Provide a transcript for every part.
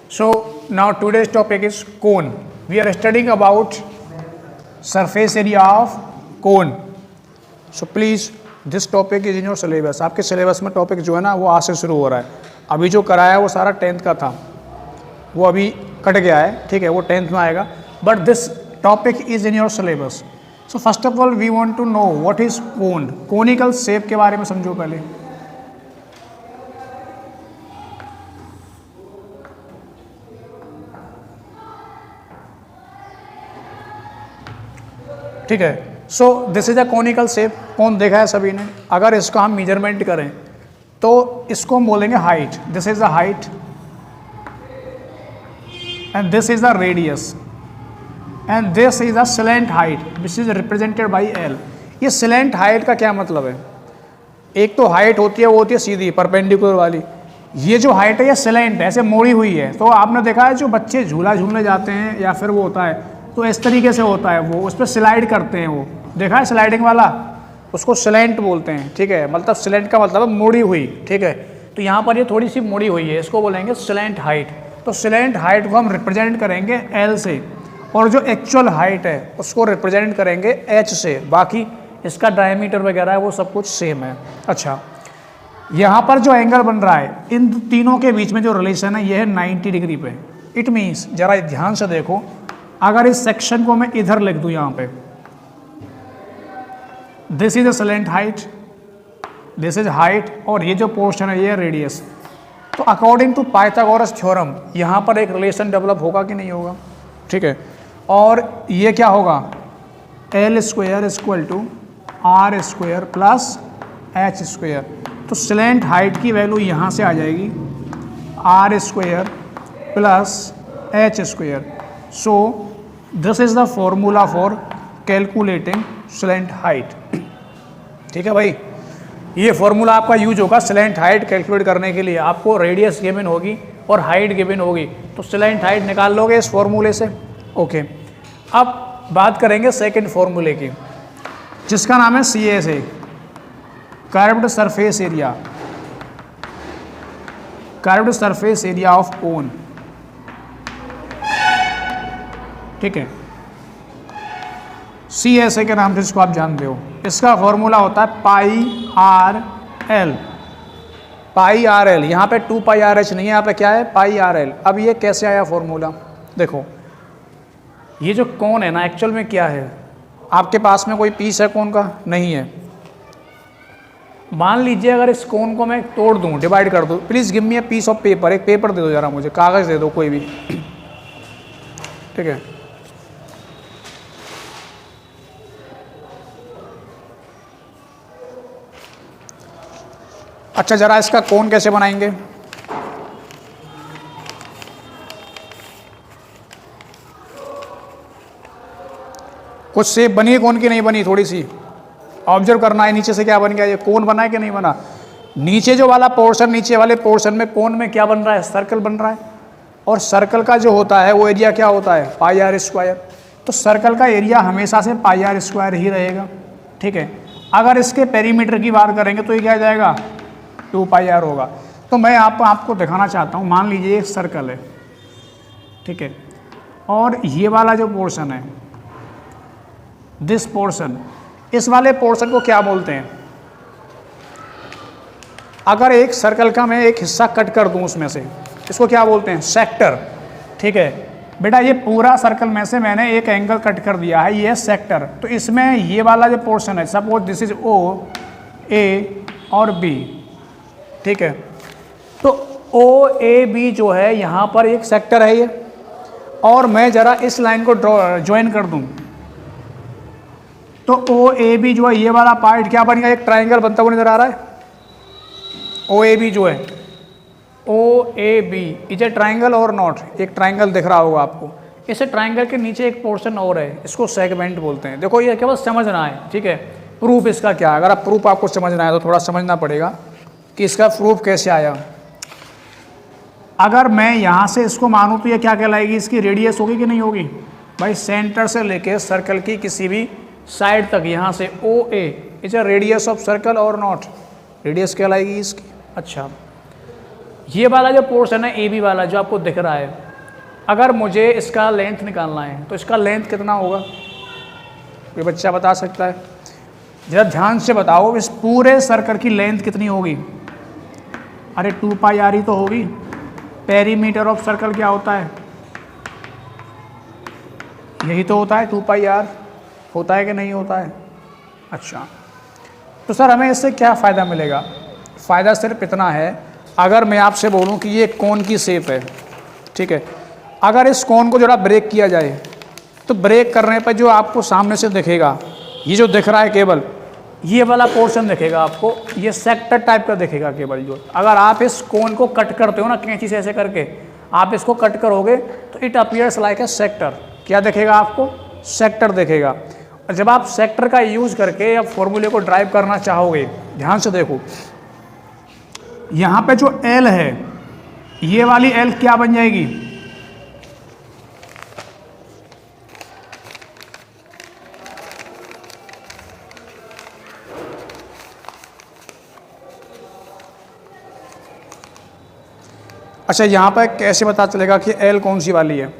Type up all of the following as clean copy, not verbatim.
So now today's topic is cone. We are studying about surface area of cone. So please this topic is in your syllabus. आपके syllabus में topic जो है ना वो आज से शुरू हो रहा है. अभी जो कराया वो सारा 10th का था, वो अभी कट गया है, ठीक है, वो 10th में आएगा. But this topic is in your syllabus. So first of all we want to know what is cone. Conical shape के बारे में समझो पहले. ठीक है. So this is a conical shape. कौन देखा है सभी ने? अगर इसका हम मेजरमेंट करें तो इसको हम बोलेंगे height. This is the height and this is the radius and this is the slant height which is represented by L. ये स्लैंट हाइट का क्या मतलब है? एक तो हाइट होती है वो होती है सीधी परपेंडिकुलर वाली. ये जो हाइट है ये स्लैंट है, ऐसे मोड़ी हुई है. तो आपने देखा है जो बच्चे झूला झूलने जाते हैं या फिर वो होता है तो इस तरीके से होता है, वो उस पर स्लाइड करते हैं. वो देखा है स्लाइडिंग वाला, उसको स्लैंट बोलते हैं. ठीक है, मतलब स्लैंट का मतलब मुड़ी हुई. ठीक है, तो यहाँ पर ये थोड़ी सी मुड़ी हुई है, इसको बोलेंगे स्लैंट हाइट. तो स्लैंट हाइट को हम रिप्रेजेंट करेंगे एल से और जो एक्चुअल हाइट है उसको रिप्रेजेंट करेंगे एच से. बाकी इसका डायमीटर वगैरह है वो सब कुछ सेम है. अच्छा, यहाँ पर जो एंगल बन रहा है इन तीनों के बीच में जो रिलेशन है ये है 90 डिग्री पे. इट मीन्स जरा ध्यान से देखो, अगर इस सेक्शन को मैं इधर लिख दूं यहाँ पे, this is a slant height, this is height और ये जो पोर्शन है ये रेडियस. तो अकॉर्डिंग टू पाइथागोरस थ्योरम यहाँ पर एक रिलेशन डेवलप होगा कि नहीं होगा? ठीक है, और ये क्या होगा? L square equal to R square plus H square. तो स्लैंट हाइट की वैल्यू यहाँ से आ जाएगी R square plus H square. So this is the formula for calculating slant height. ठीक है भाई, ये फॉर्मूला आपका यूज होगा स्लैंट हाइट कैलकुलेट करने के लिए. आपको रेडियस गिवन होगी और हाइट गिवन होगी तो स्लैंट हाइट निकाल लोगे इस फॉर्मूले से. ओके, अब बात करेंगे सेकंड फॉर्मूले की जिसका नाम है CSA, curved surface area. Curved surface area of cone. ठीक है, CSA के नाम से इसको आप जानते हो. इसका फॉर्मूला होता है पाई आर एल. पाई आर एल, यहाँ पे 2 पाई आर एच नहीं है, यहाँ पे क्या है? पाई आर एल. अब ये कैसे आया फॉर्मूला? देखो, ये जो कोन है ना एक्चुअल में क्या है? आपके पास में कोई पीस है कोन का? नहीं है. मान लीजिए अगर इस कोन को मैं तोड़ दूँ, डिवाइड कर दूँ, please give me a piece of paper. एक पेपर दे दो जरा मुझे, कागज़ दे दो कोई भी. ठीक है, अच्छा जरा इसका कोन कैसे बनाएंगे? कुछ शेप बनी है कोन की? नहीं बनी, थोड़ी सी ऑब्जर्व करना है. नीचे से क्या बन गया? ये कोन बना है कि नहीं बना? नीचे जो वाला पोर्शन, नीचे वाले पोर्शन में कोन में क्या बन रहा है? सर्कल बन रहा है. और सर्कल का जो होता है वो एरिया क्या होता है? पाई आर स्क्वायर. तो सर्कल का एरिया हमेशा से पाई आर स्क्वायर ही रहेगा. ठीक है, अगर इसके पेरीमीटर की बात करेंगे तो ये क्या जाएगा? 2 पाई आर होगा. तो मैं आपको दिखाना चाहता हूँ. मान लीजिए एक सर्कल है, ठीक है, और ये वाला जो पोर्शन है, दिस पोर्शन, इस वाले पोर्शन को क्या बोलते हैं? अगर एक सर्कल का मैं एक हिस्सा कट कर दूं उसमें से, इसको क्या बोलते हैं? सेक्टर. ठीक है बेटा, ये पूरा सर्कल में से मैंने एक एंगल कट कर दिया है, ये सेक्टर. तो इसमें ये वाला जो पोर्शन है, suppose this is O, A और B. ठीक है, तो OAB जो है यहाँ पर एक सेक्टर है ये, और मैं जरा इस लाइन को ज्वाइन कर दूँ तो OAB जो है ये वाला पार्ट क्या बन गया? एक ट्राइंगल बनता हुआ नजर आ रहा है. OAB जो है, OAB इज ए ट्राइंगल और नॉट? एक ट्राइंगल दिख रहा होगा आपको. इस ट्राइंगल के नीचे एक पोर्शन और है, इसको सेगमेंट बोलते हैं. देखो ये केवल समझना है. ठीक है, प्रूफ इसका क्या है? अगर आप प्रूफ आपको समझना है तो थोड़ा समझना पड़ेगा कि इसका प्रूफ कैसे आया. अगर मैं यहाँ से इसको मानूँ तो ये क्या कहलाएगी? इसकी रेडियस होगी कि नहीं होगी? भाई सेंटर से लेके सर्कल की किसी भी साइड तक, यहाँ से OA is a radius of circle और नॉट? रेडियस कहलाएगी इसकी. अच्छा, ये वाला जो पोर्शन है ए बी वाला जो आपको दिख रहा है, अगर मुझे इसका लेंथ निकालना है तो इसका लेंथ कितना होगा? कोई बच्चा बता सकता है? जरा ध्यान से बताओ, इस पूरे सर्कल की लेंथ कितनी होगी? अरे 2 पाई आर ही तो होगी। पेरीमीटर ऑफ सर्कल क्या होता है? यही तो होता है 2 पाई आर। होता है कि नहीं होता है? अच्छा, तो सर हमें इससे क्या फ़ायदा मिलेगा? फ़ायदा सिर्फ इतना है, अगर मैं आपसे बोलूं कि ये कोन की शेप है, ठीक है, अगर इस कोन को जरा ब्रेक किया जाए तो ब्रेक करने पर जो आपको सामने से दिखेगा, ये जो दिख रहा है केवल, ये वाला पोर्शन दिखेगा आपको, ये सेक्टर टाइप का दिखेगा केवल। जो अगर आप इस कोन को कट करते हो ना कैंची से ऐसे करके, आप इसको कट करोगे तो it appears like A sector. क्या दिखेगा आपको? सेक्टर दिखेगा। और जब आप सेक्टर का यूज़ करके या फॉर्मूले को ड्राइव करना चाहोगे, ध्यान से देखो, यहाँ पे जो एल है, ये वाली एल क्या बन जाएगी? अच्छा, यहाँ पर कैसे पता चलेगा कि एल कौन सी वाली है?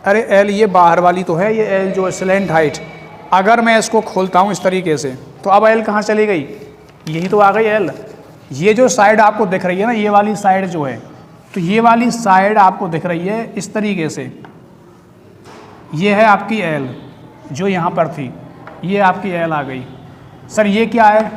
अरे एल ये बाहर वाली तो है, ये एल जो है स्लैंट हाइट। अगर मैं इसको खोलता हूँ इस तरीके से तो अब एल कहाँ चली गई? यही तो आ गई एल। ये जो साइड आपको दिख रही है ना, ये वाली साइड जो है, तो ये वाली साइड आपको दिख रही है इस तरीके से, ये है आपकी एल जो यहाँ पर थी, ये आपकी एल आ गई। सर ये क्या है?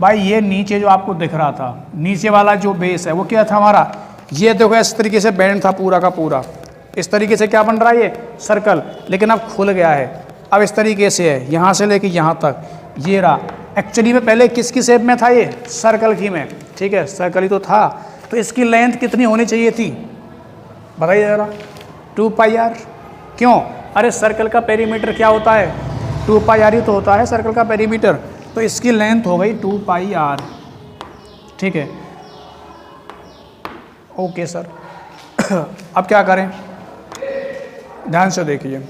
भाई ये नीचे जो आपको दिख रहा था, नीचे वाला जो बेस है वो क्या था हमारा? ये देखो इस तरीके से बैंड था पूरा का पूरा, इस तरीके से क्या बन रहा है ये सर्कल, लेकिन अब खुल गया है। अब इस तरीके से है, यहाँ से लेके यहाँ तक ये रहा। एक्चुअली में पहले किसकी शेप में था ये? सर्कल की में, ठीक है, सर्कल ही तो था। तो इसकी लेंथ कितनी होनी चाहिए थी? बताइए ज़रा। 2 पाई आर। क्यों? अरे सर्कल का पेरीमीटर क्या होता है? 2 पाई आर ही तो होता है सर्कल का पेरीमीटर। तो इसकी लेंथ हो गई 2 पाई आर, ठीक है। Okay sir. अब क्या करें? ध्यान से देखिए,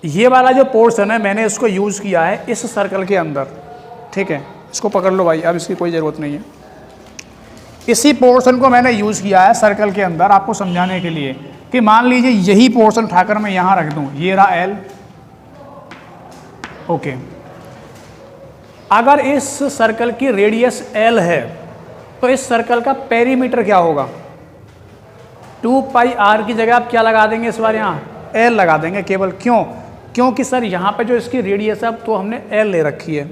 ये वाला जो पोर्शन है मैंने इसको यूज़ किया है इस सर्कल के अंदर, ठीक है। इसको पकड़ लो भाई, अब इसकी कोई ज़रूरत नहीं है। इसी पोर्शन को मैंने यूज़ किया है सर्कल के अंदर आपको समझाने के लिए कि मान लीजिए यही पोर्शन उठाकर मैं यहाँ रख दूँ, ये रहा एल, ओके। अगर इस सर्कल की रेडियस एल है तो इस सर्कल का पेरीमीटर क्या होगा? 2 पाई आर की जगह आप क्या लगा देंगे इस बार? यहाँ एल लगा देंगे केवल। क्यों? क्योंकि सर यहाँ पे जो इसकी रेडियस है तो हमने एल ले रखी है,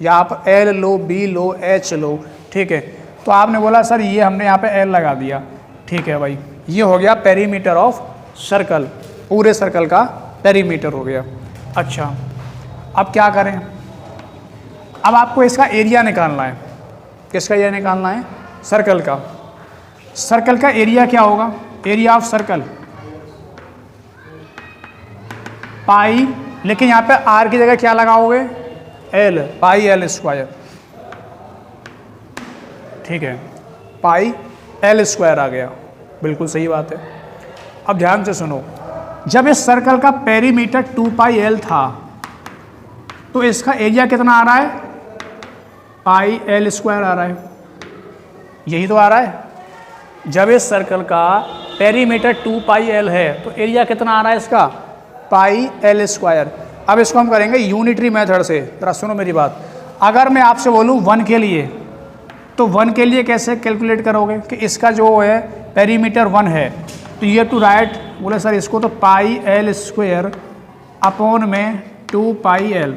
या आप एल लो, बी लो, एच लो, ठीक है। तो आपने बोला सर ये हमने यहाँ पे एल लगा दिया, ठीक है भाई, ये हो गया पेरीमीटर ऑफ सर्कल, पूरे सर्कल का पेरीमीटर हो गया। अच्छा, अब क्या करें? अब आपको इसका एरिया निकालना है। किसका एरिया निकालना है? सर्कल का। सर्कल का एरिया क्या होगा? एरिया ऑफ सर्कल पाई, लेकिन यहाँ पे आर की जगह क्या लगाओगे? एल, पाई एल स्क्वायर, ठीक है, पाई एल स्क्वायर आ गया। बिल्कुल सही बात है। अब ध्यान से सुनो, जब इस सर्कल का पेरीमीटर 2 पाई एल था तो इसका एरिया कितना आ रहा है? पाई एल स्क्वायर आ रहा है, यही तो आ रहा है। जब इस सर्कल का पेरीमीटर 2 पाई एल है तो एरिया कितना आ रहा है इसका? Pi L square. अब इसको हम करेंगे यूनिटरी मेथड से। जरा सुनो मेरी बात, अगर मैं आपसे बोलूँ 1 के लिए, तो 1 के लिए कैसे कैलकुलेट करोगे कि इसका जो है पेरीमीटर 1 है, तो ये टू राइट बोले सर इसको तो पाई एल स्क्वायर अपॉन में 2 पाई एल,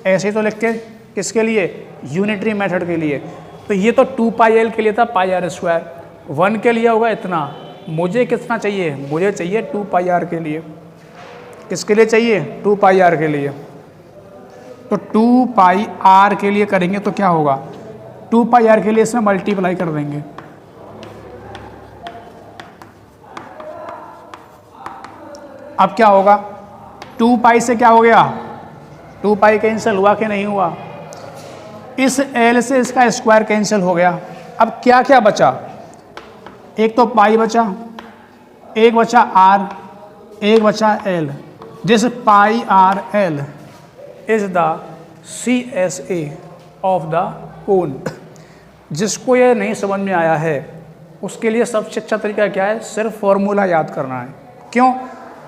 ऐसे ही तो लिखते किसके लिए? यूनिटरी मेथड के लिए। तो ये तो 2 पाई एल के लिए था, पाई आर स्क्वायर। 1 के लिए होगा इतना, मुझे कितना चाहिए? मुझे चाहिए 2 पाई आर के लिए। किसके लिए चाहिए? 2 पाई आर के लिए। तो 2 पाई आर के लिए करेंगे तो क्या होगा? 2 पाई आर के लिए इसमें मल्टीप्लाई कर देंगे, अब क्या होगा? 2 पाई से क्या हो गया? 2 पाई कैंसिल हुआ कि नहीं हुआ? इस एल से इसका स्क्वायर कैंसिल हो गया। अब क्या क्या बचा? एक तो पाई बचा, एक बचा आर, एक बचा L. This pi R L is the CSA of the कोन। जिसको ये नहीं समझ में आया है उसके लिए सबसे अच्छा तरीका क्या है, सिर्फ फॉर्मूला याद करना है। क्यों?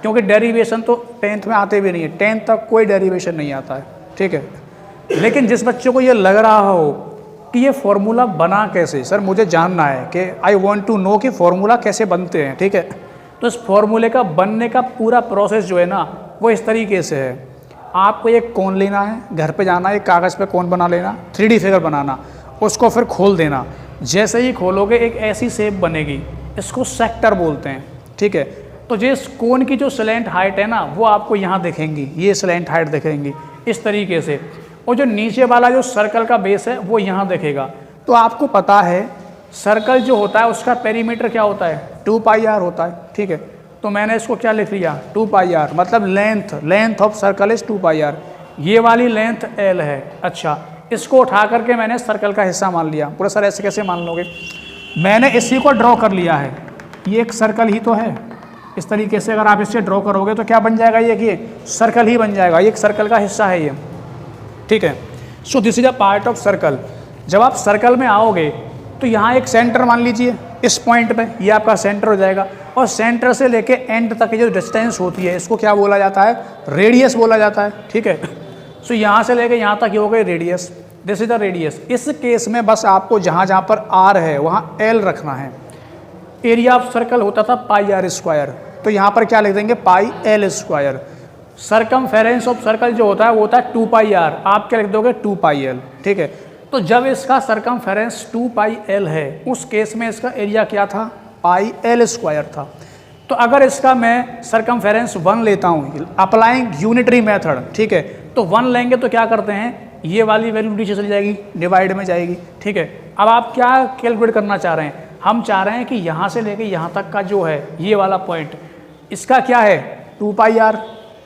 क्योंकि डेरिवेशन तो 10th में आते भी नहीं है, 10th तक कोई डेरिवेशन नहीं आता है, ठीक है। लेकिन जिस बच्चे को ये लग रहा हो कि ये फॉर्मूला बना कैसे, सर मुझे जानना है कि आई वॉन्ट टू नो कि फॉर्मूला कैसे बनते हैं, ठीक है, तो इस फॉर्मूले का बनने का पूरा प्रोसेस जो है ना वो इस तरीके से है। आपको एक कोन लेना है, घर पे जाना है, एक कागज़ पे कोन बना लेना, 3D फिगर बनाना, उसको फिर खोल देना। जैसे ही खोलोगे एक ऐसी शेप बनेगी, इसको सेक्टर बोलते हैं, ठीक है। तो जिस कोन की जो स्लैंट हाइट है ना वो आपको यहाँ दिखेंगी, ये स्लैंट हाइट दिखेंगी इस तरीके से, और जो नीचे वाला जो सर्कल का बेस है वो यहाँ दिखेगा। तो आपको पता है सर्कल जो होता है उसका पेरीमीटर क्या होता है, 2πr होता है, ठीक है। तो मैंने इसको क्या लिख लिया, 2πr, मतलब length of circle is 2πr। ये वाली लेंथ l है। अच्छा, इसको उठा करके मैंने सर्कल का हिस्सा मान लिया। पूरा सर ऐसे कैसे मान लोगे, मैंने इसी को ड्रॉ कर लिया है, ये एक सर्कल ही तो है। इस तरीके से अगर आप इससे ड्रॉ करोगे तो क्या बन जाएगा, ये कि सर्कल ही बन जाएगा, ये एक सर्कल का हिस्सा है ये, ठीक है। So this is a part of circle. जब आप सर्कल में आओगे तो यहाँ एक सेंटर मान लीजिए, इस पॉइंट पे ये आपका सेंटर हो जाएगा, और सेंटर से लेके एंड तक की जो डिस्टेंस होती है इसको क्या बोला जाता है, रेडियस बोला जाता है, ठीक है। सो यहाँ से लेके यहाँ तक ये हो गई radius, this is the radius. इस केस में बस आपको जहाँ जहाँ पर r है वहाँ l रखना है। एरिया ऑफ सर्कल होता था πr², तो यहाँ पर क्या लिख देंगे, πl²। सरकमफेरेंस ऑफ सर्कल जो होता है वो होता है 2πr, आप क्या लिख दोगे, 2πl, ठीक है। तो जब इसका सरकमफेरेंस 2πl है उस केस में इसका एरिया क्या था, πl² था। तो अगर इसका मैं सरकमफेरेंस 1 लेता हूँ, अप्लाइंग यूनिटरी मेथड, ठीक है, तो 1 लेंगे तो क्या करते हैं, ये वाली वैल्यू नीचे चली जाएगी, डिवाइड में जाएगी, ठीक है। अब आप क्या कैलकुलेट करना चाह रहे हैं, हम चाह रहे हैं कि यहाँ से लेके यहाँ तक का जो है ये वाला पॉइंट, इसका क्या है 2πr,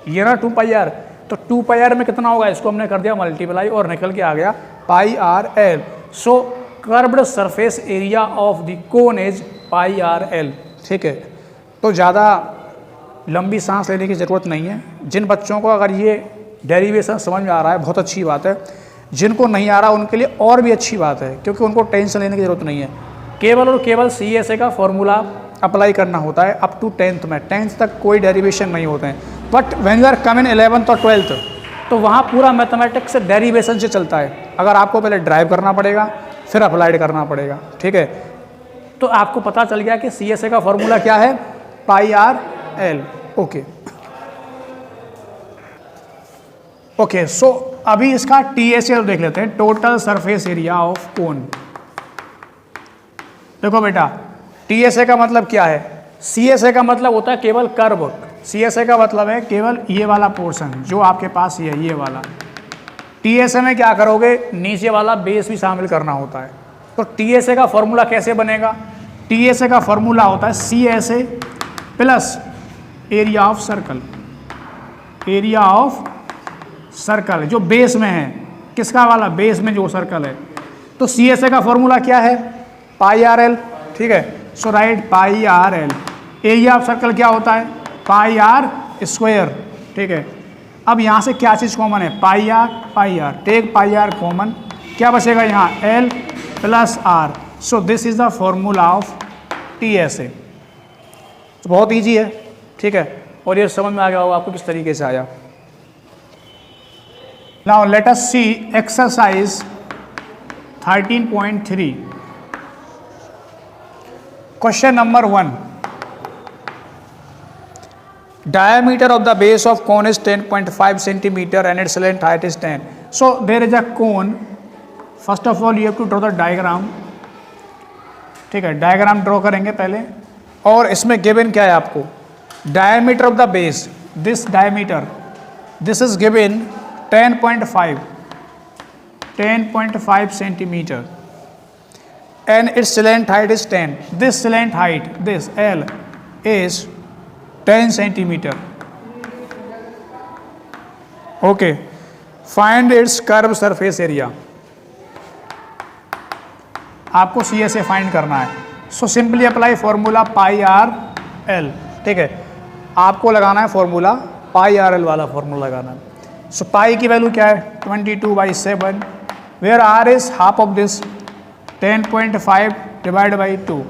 ये ना 2πr, तो 2πr में कितना होगा, इसको हमने कर दिया मल्टीप्लाई और निकल के आ गया πrl। So curved surface area of the cone is πrl, ठीक है। तो ज़्यादा लंबी सांस लेने की ज़रूरत नहीं है। जिन बच्चों को अगर ये डेरिवेशन समझ में आ रहा है बहुत अच्छी बात है, जिनको नहीं आ रहा उनके लिए और भी अच्छी बात है, क्योंकि उनको टेंशन लेने की ज़रूरत नहीं है। केवल और केवल CSA का फॉर्मूला अप्लाई करना होता है अप टू 10th में, 10th तक कोई डेरिवेशन नहीं होते हैं। But when you are come in 11th और 12th तो वहाँ पूरा मैथमेटिक्स से डेरिवेशन से चलता है। अगर आपको पहले ड्राइव करना पड़ेगा फिर अप्लाइड करना पड़ेगा, ठीक है। तो आपको पता चल गया कि CSA का फॉर्मूला क्या है, πrl, ओके ओके। सो अभी इसका TSL देख लेते हैं, total surface area of cone. देखो बेटा, TSA का मतलब क्या है, CSA का मतलब होता है केवल कर्व, CSA का मतलब है केवल ये वाला पोर्शन जो आपके पास ये है, ये वाला। TSA में क्या करोगे, नीचे वाला बेस भी शामिल करना होता है। तो TSA का फॉर्मूला कैसे बनेगा, TSA का फॉर्मूला होता है CSA plus area of circle, area of circle जो बेस में है, किसका वाला, बेस में जो सर्कल है। तो CSA का फॉर्मूला क्या है, πrl, ठीक है। So right πrl। Area of circle क्या होता है, πr², ठीक है। अब यहाँ से क्या चीज़ कॉमन है, πr, टेक πr कॉमन, क्या बचेगा यहाँ, l plus r। So this is the formula of TSA। तो बहुत ईजी है, ठीक है, और ये समझ में आ गया होगा आपको किस तरीके से आया। Now let us see exercise 13.3. Question number 1. Diameter of the base of cone is 10.5 centimeter and its length height is 10. So there is a cone. First of all you have to draw the diagram. ठीक है, diagram draw करेंगे पहले, और इसमें given क्या है आपको, diameter of the base, this diameter, this is given 10.5 centimeter and its length height is 10. This length height, this L is 10 centimeter. Okay, find its curved surface area. आपको CSA find करना है। So simply apply formula πrl, ठीक है। आपको लगाना है formula πrl वाला formula लगाना है। सो पाई की वैल्यू क्या है, 22/7, where r is half of this, 10.5 divided by 2.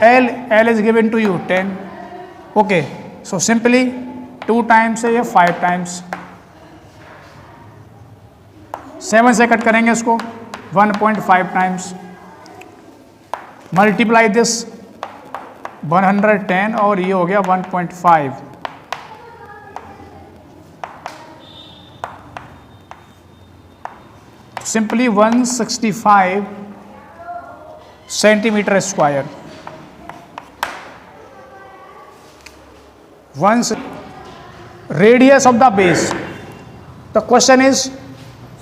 L is given to you 10. Okay, so simply 2 times है, ये 5 times. 7 से कट करेंगे इसको, 1.5 times. मल्टीप्लाई दिस 110 और ये हो गया 1.5. Simply 165 centimetre square. Radius of the base. The question is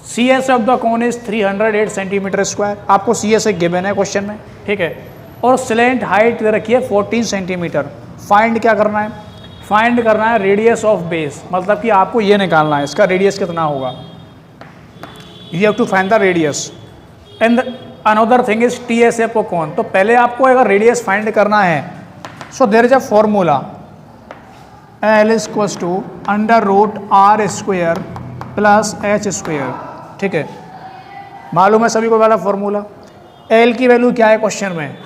C S of the cone is 308 centimetre square. आपको सी एस एक गिवन है क्वेश्चन में, ठीक है, और स्लेंट हाइट दे रखी है 14 सेंटीमीटर. फाइंड क्या करना है? फाइंड करना है रेडियस ऑफ बेस, मतलब कि आपको ये निकालना है इसका रेडियस कितना होगा. You have to find the radius. And another thing is T S F of cone. तो पहले आपको अगर रेडियस फाइंड करना है, so there is a formula, L is equals to under root R square plus H square. ठीक है, मालूम है सभी को वाला फॉर्मूला. एल की वैल्यू क्या है क्वेश्चन में?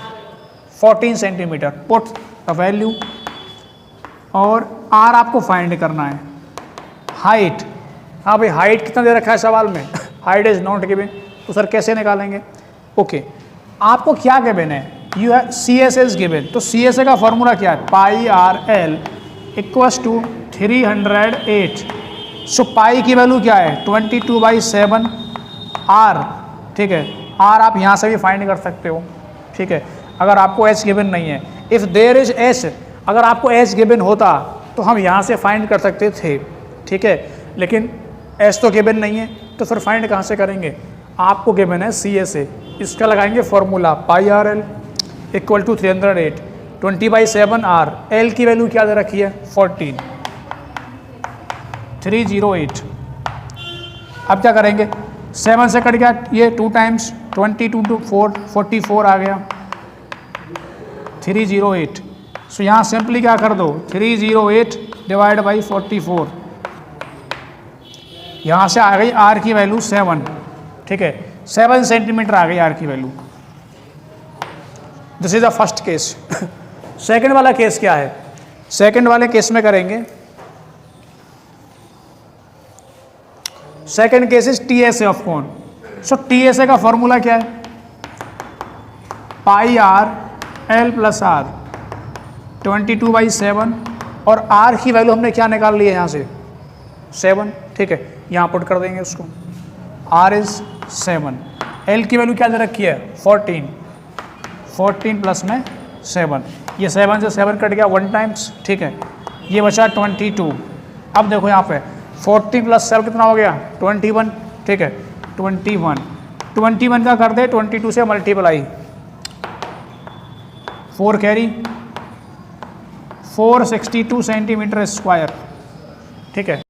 14 सेंटीमीटर. Put the value. और आर आपको फाइंड करना है. हाइट, हाँ भाई हाइट कितना दे रखा है सवाल में? हाइट इज नॉट गिवन, तो सर कैसे निकालेंगे? ओके, आपको क्या गिवन है? यू है सी एस इज गिवन. तो सी एस ए का फॉर्मूला क्या है? पाई आर एल इक्वल्स टू 308. सो पाई की वैल्यू क्या है? 22/7 आर. ठीक है, आर आप यहाँ से भी फाइंड कर सकते हो. ठीक है, अगर आपको एच गिवन नहीं है. इफ़ देयर इज एच, अगर आपको एच गिवन होता तो हम यहाँ से फाइंड कर सकते थे. ठीक है, लेकिन एच तो गिवन नहीं है, तो फिर फाइंड कहाँ से करेंगे? आपको गिवन है सी एस ए. इसका लगाएंगे formula pi R L equal to 308 20/7 R. L की वैल्यू क्या दे रखी है? 14. 308. अब क्या करेंगे? 7 से कट गया ये 2 टाइम्स, 22 to 4 44 आ गया. 308. सो यहाँ सिंपली क्या कर दो? 308 डिवाइड बाई 44. यहाँ से आ गई आर की वैल्यू 7. ठीक है, 7 सेंटीमीटर आ गई आर की value. This is the first case. Second वाला केस क्या है? सेकंड वाले केस में करेंगे, second case is T S A of cone. So T S A का फॉर्मूला क्या है? पाई आर एल प्लस आर 22/7. और आर की वैल्यू हमने क्या निकाल ली है यहाँ से? 7. ठीक है, यहाँ पुट कर देंगे उसको. R is 7. एल की वैल्यू क्या दे रखी है? 14. 14 प्लस में 7. ये 7 से 7 कट गया 1 टाइम्स. ठीक है, ये बचा 22. अब देखो यहाँ पे 14 प्लस 7 कितना हो गया? 21. ठीक है, 21 का कर दे 22 से मल्टीप्लाई. 4 carry, 462 centimetre square. ठीक है.